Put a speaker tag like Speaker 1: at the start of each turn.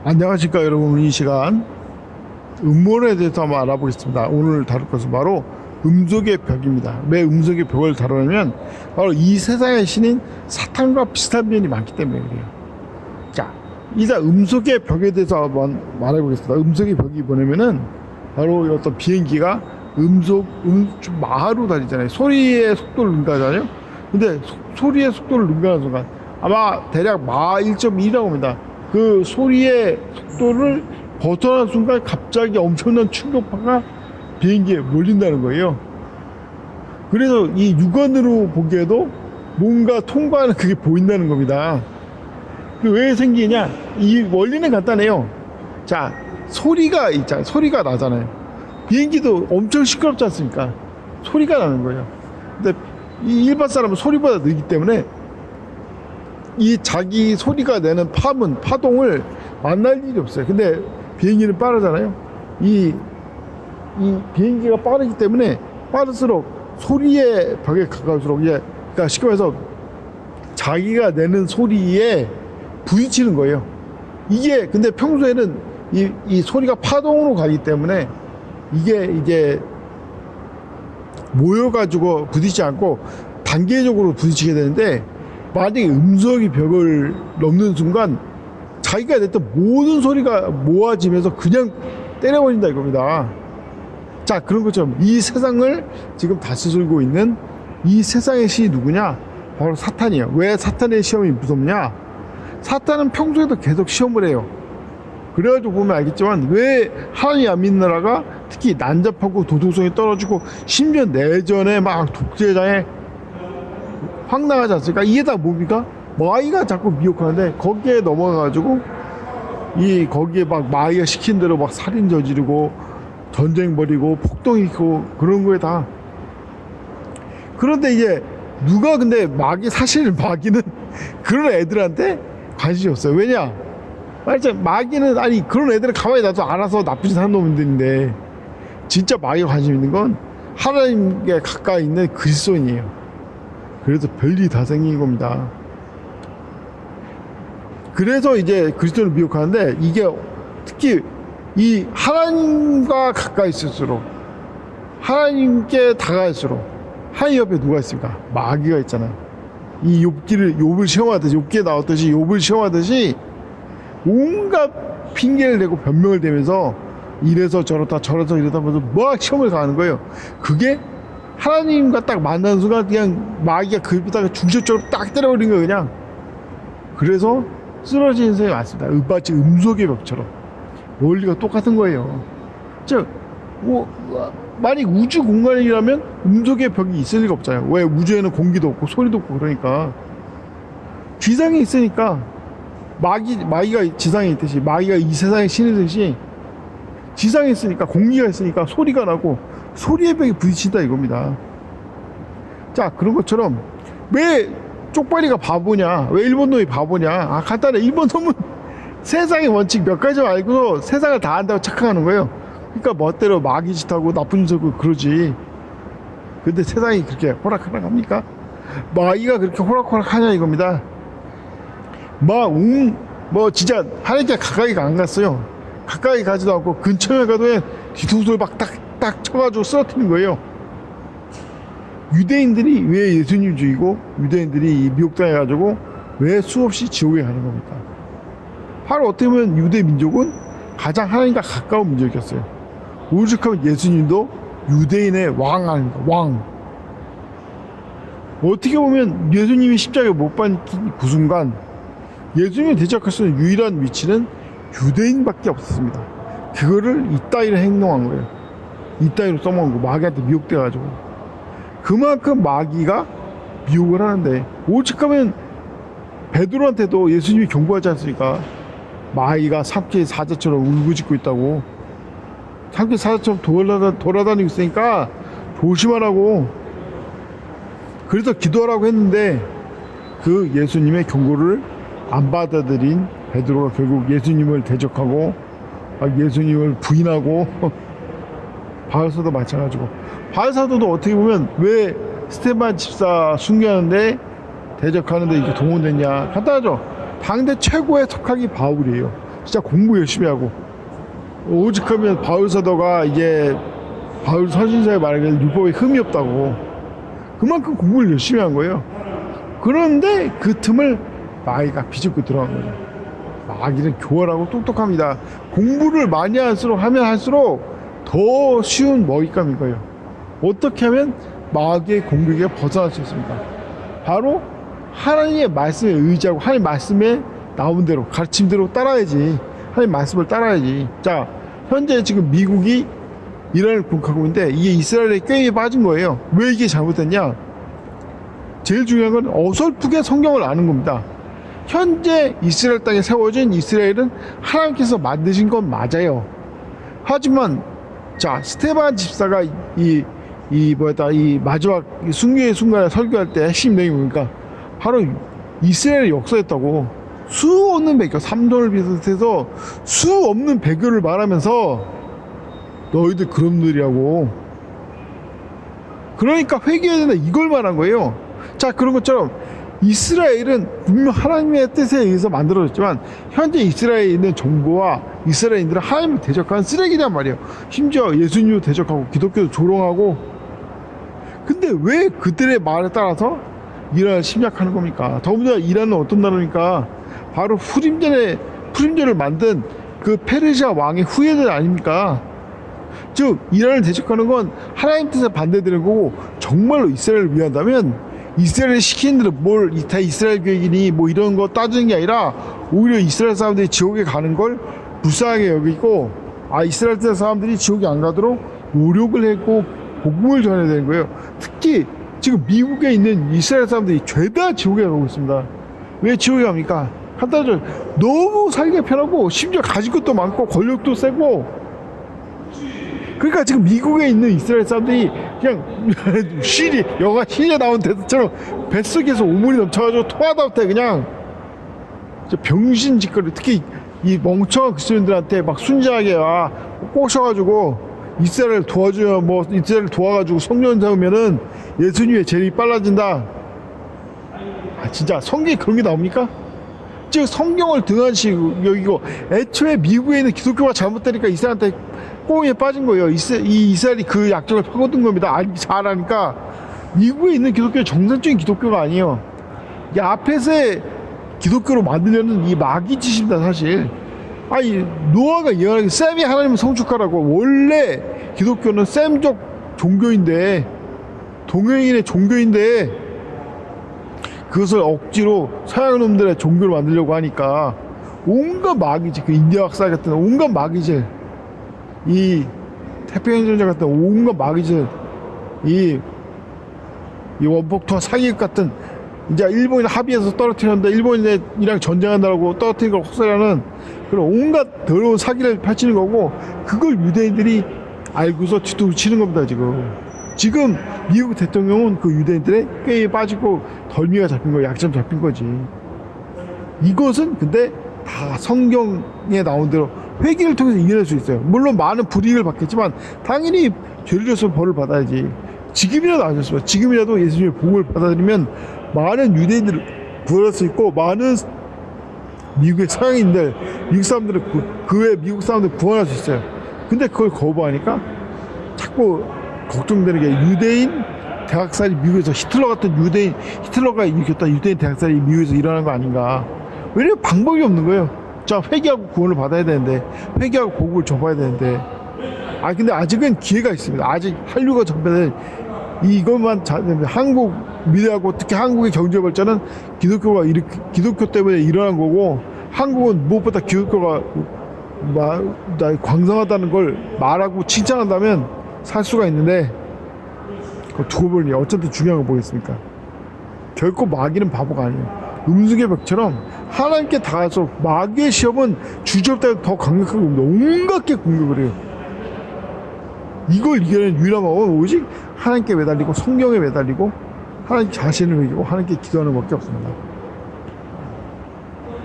Speaker 1: 안녕하십니까 여러분. 이 시간 음모론에 대해서 한번 알아보겠습니다. 오늘 다룰 것은 바로 음속의 벽입니다. 왜 음속의 벽을 다루냐면 바로 이 세상의 신인 사탄과 비슷한 면이 많기 때문에 그래요. 자, 이제 음속의 벽에 대해서 한번 말해보겠습니다. 음속의 벽이 뭐냐면은 바로 어떤 비행기가 좀 마하로 다니잖아요. 소리의 속도를 능가하잖아요. 근데 소리의 속도를 능가하는 순간 아마 대략 마 1.2라고 합니다. 그 소리의 속도를 벗어난 순간 갑자기 엄청난 충격파가 비행기에 몰린다는 거예요. 그래서 이 육안으로 보기에도 뭔가 통과하는 그게 보인다는 겁니다. 왜 생기냐? 이 원리는 간단해요. 자, 소리가 있잖아요. 소리가 나잖아요. 비행기도 엄청 시끄럽지 않습니까? 소리가 나는 거예요. 근데 이 일반 사람은 소리보다 느리기 때문에 이 자기 소리가 내는 파동을 만날 일이 없어요. 근데 비행기는 빠르잖아요. 이 비행기가 빠르기 때문에 빠를수록 소리의 벽에 가까울수록 그러니까 쉽게 말해서 자기가 내는 소리에 부딪히는 거예요. 이게 근데 평소에는 이 소리가 파동으로 가기 때문에 이게 이제 모여가지고 부딪히지 않고 단계적으로 부딪히게 되는데, 만약에 음속의 벽을 넘는 순간 자기가 냈던 모든 소리가 모아지면서 그냥 때려버린다 이겁니다. 자, 그런 것처럼 이 세상을 지금 다스리고 있는 이 세상의 신이 누구냐? 바로 사탄이에요. 왜 사탄의 시험이 무섭냐? 사탄은 평소에도 계속 시험을 해요. 그래가지고 보면 알겠지만 왜 하나님 안 믿는 나라가 특히 난잡하고 도덕성이 떨어지고 심지어 내전에 막 독재자에 황당하지 않습니까? 이게 다 뭡니까? 마귀가 자꾸 미혹하는데 거기에 넘어가가지고 거기에 막 마귀가 시킨 대로 막 살인 저지르고 전쟁 벌이고 폭동 있고 그런 거에 다. 그런데 이제 누가 근데 사실 마귀는 그런 애들한테 관심이 없어요. 왜냐? 마귀는 그런 애들은 가만히 놔도 알아서 나쁜 짓 하는 놈들인데, 진짜 마귀가 관심 있는 건 하나님께 가까이 있는 그리스도인이에요. 그래서 별일이 다 생긴 겁니다. 그래서 이제 그리스도를 미혹하는데, 이게 특히 이 하나님과 가까이 있을수록, 하나님께 다가갈수록, 하나님 옆에 누가 있습니까? 마귀가 있잖아요. 이 욥을 시험하듯이, 욥기에 나왔듯이 욥을 시험하듯이 온갖 핑계를 대고 변명을 대면서 이래서 저렇다 저래서 이러다 하면서 막 시험을 가는 거예요. 그게 하나님과 딱 만나는 순간 그냥 마귀가 그 옆에다가 중심적으로 딱 때려버린 거예요, 그냥. 그래서 쓰러지는 인생이 많습니다. 마치 음속의 벽처럼. 원리가 똑같은 거예요. 즉, 만약 우주 공간이라면 음속의 벽이 있을 리가 없잖아요. 왜? 우주에는 공기도 없고 소리도 없고 그러니까. 지상에 있으니까 마귀가 지상에 있듯이, 마귀가 이 세상의 신이듯이 지상에 있으니까, 공기가 있으니까 소리가 나고 소리의 벽에 부딪힌다 이겁니다. 자, 그런 것처럼 왜 쪽발이가 바보냐? 왜 일본 놈이 바보냐? 간단해. 일본 놈은 세상의 원칙 몇 가지 알고서 세상을 다 안다고 착각하는 거예요. 그러니까 멋대로 마귀 짓하고 나쁜 짓 하고 그러지. 근데 세상이 그렇게 호락호락합니까? 마귀가 그렇게 호락호락하냐 이겁니다. 진짜 하나님께 가까이 안 갔어요. 가까이 가지도 않고 근처에 가도 뒤통수를 막 딱 쳐가지고 쓰러뜨리는 거예요. 유대인들이 왜 예수님주의고 유대인들이 미혹당해가지고 왜 수없이 지옥에 가는 겁니까? 바로 어떻게 보면 유대 민족은 가장 하나님과 가까운 민족이었어요. 오죽하면 예수님도 유대인의 왕 아닙니까? 왕. 어떻게 보면 예수님이 십자가에 못 박힌 그 순간 예수님을 대적할 수 있는 유일한 위치는 유대인밖에 없었습니다. 그거를 이따위로 행동한 거예요. 이따위로 써먹은 거. 마귀한테 미혹돼가지고. 그만큼 마귀가 미혹을 하는데, 오직하면 베드로한테도 예수님이 경고하지 않습니까? 마귀가 삼킬 사자처럼 울부짖고 있다고. 삼킬 사자처럼 돌아다니고 있으니까 조심하라고. 그래서 기도하라고 했는데 그 예수님의 경고를 안 받아들인 베드로가 결국 예수님을 대적하고 예수님을 부인하고 바울사도 마찬가지고. 바울사도도 어떻게 보면 왜 스테반 집사 순교하는데 대적하는데 이렇게 동원됐냐? 간단하죠. 당대 최고의 석학이 바울이에요. 진짜 공부 열심히 하고, 오직하면 바울 사도가 이제 바울 서신서에 말하기를 율법에 흠이 없다고, 그만큼 공부를 열심히 한 거예요. 그런데 그 틈을 마귀가 비집고 들어간 거죠. 마귀는 교활하고 똑똑합니다. 공부를 많이 하면 할수록 더 쉬운 먹잇감인 거예요. 어떻게 하면 마귀의 공격에 벗어날 수 있습니까? 바로 하나님의 말씀에 의지하고 하나님 말씀에 나온 대로 가르침대로 따라야지. 하나님 말씀을 따라야지. 자, 현재 지금 미국이 이란을 공격하고 있는데 이게 이스라엘의 꾀임에 빠진 거예요. 왜 이게 잘못됐냐? 제일 중요한 건 어설프게 성경을 아는 겁니다. 현재 이스라엘 땅에 세워진 이스라엘은 하나님께서 만드신 건 맞아요. 하지만 자, 스테반 집사가 이 마지막 순교의 순간에 설교할 때 핵심 내용이 뭡니까? 바로 이스라엘의 역사였다고. 수 없는 배교, 3절을 비롯해서 수 없는 배교를 말하면서 너희들 그런 놈들이라고. 그러니까 회개해야 된다, 이걸 말한 거예요. 자, 그런 것처럼 이스라엘은 분명 하나님의 뜻에 의해서 만들어졌지만 현재 이스라엘에 있는 정부와 이스라엘인들은 하나님을 대적하는 쓰레기란 말이에요. 심지어 예수님도 대적하고 기독교도 조롱하고. 근데 왜 그들의 말에 따라서 이란을 침략하는 겁니까? 더군다나 이란은 어떤 나라입니까? 바로 푸림전을 만든 그 페르시아 왕의 후예들 아닙니까? 즉 이란을 대적하는 건 하나님 뜻에 반대되는 거고, 정말로 이스라엘을 위한다면 이스라엘이 시키는 대로 다 이스라엘 계획이니 뭐 이런 거 따지는 게 아니라 오히려 이스라엘 사람들이 지옥에 가는 걸 불쌍하게 여기고, 이스라엘 사람들이 지옥에 안 가도록 노력을 했고 복음을 전해야 되는 거예요. 특히 지금 미국에 있는 이스라엘 사람들이 죄다 지옥에 가고 있습니다. 왜 지옥에 갑니까? 한마디로 너무 살기가 편하고 심지어 가진 것도 많고 권력도 세고. 그러니까 지금 미국에 있는 이스라엘 사람들이 그냥 영화 신에 나온 대사처럼 뱃속에서 오물이 넘쳐가지고 토하다 못해 그냥 병신 짓거리. 특히 이 멍청한 그리스도인들한테 막 순진하게 꼬셔가지고 이스라엘 도와주면 뭐 이스라엘 도와가지고 성령 잡으면은 예수님의 재림이 빨라진다. 진짜 성경에 그런 게 나옵니까? 즉 성경을 등한시 여기고, 애초에 미국에 있는 기독교가 잘못되니까 이스라엘한테 꼬임에 빠진 거예요. 이스라엘이 그 약점을 파고든 겁니다. 잘 아니까. 미국에 있는 기독교는 정상적인 기독교가 아니에요. 이 앞에서의 기독교로 만들려는 이 마귀 짓입니다, 사실. 노아가 예언하기 셈이 하나님을 성축하라고. 원래 기독교는 셈족 종교인데, 동양인의 종교인데, 그것을 억지로 서양 놈들의 종교를 만들려고 하니까 온갖 마귀질, 그 인디아 학살 같은 온갖 마귀질, 이 태평양전쟁 같은 온갖 마귀질, 이 원폭투와 사기극 같은, 이제 일본이 합의해서 떨어뜨렸는데 일본이랑 전쟁한다고 떨어뜨린 걸 혹사하는 그런 온갖 더러운 사기를 펼치는 거고, 그걸 유대인들이 알고서 뒤통수 치는 겁니다. 지금 미국 대통령은 그 유대인들의 꾀에 빠지고 덜미가 잡힌 거, 약점 잡힌 거지. 이것은 근데 다 성경에 나온 대로 회개를 통해서 이겨낼 수 있어요. 물론 많은 불이익을 받겠지만 당연히 죄를 졌으면 벌을 받아야지. 지금이라도 안 졌으면, 지금이라도 예수님의 복음을 받아들이면 많은 유대인들을 구원할 수 있고, 많은 미국의 서양인들, 미국 사람들을 그 외 미국 사람들 구원할 수 있어요. 근데 그걸 거부하니까 자꾸 걱정되는 게, 유대인 대학살이 미국에서 히틀러가 일으켰던 유대인 대학살이 미국에서 일어난 거 아닌가. 왜냐면 방법이 없는 거예요. 자, 회개하고 구원을 받아야 되는데, 회개하고 복음을 접해야 되는데. 근데 아직은 기회가 있습니다. 아직 한류가 접해야 이것만 한국 미래하고 특히 한국의 경제 발전은 기독교 때문에 일어난 거고, 한국은 무엇보다 기독교가 광성하다는 걸 말하고 칭찬한다면 살 수가 있는데, 그 두고 보니 어쨌든 중요한 거 뭐겠습니까? 결코 마귀는 바보가 아니에요. 음수의 벽처럼 하나님께 닿아서, 마귀의 시험은 주저없다 더 강력하게 온갖 게 공격을 해요. 이걸 이겨내는 유일한 방법은 오직 하나님께 매달리고 성경에 매달리고 하나님 자신을 이기고 하나님께 기도하는 것밖에 없습니다.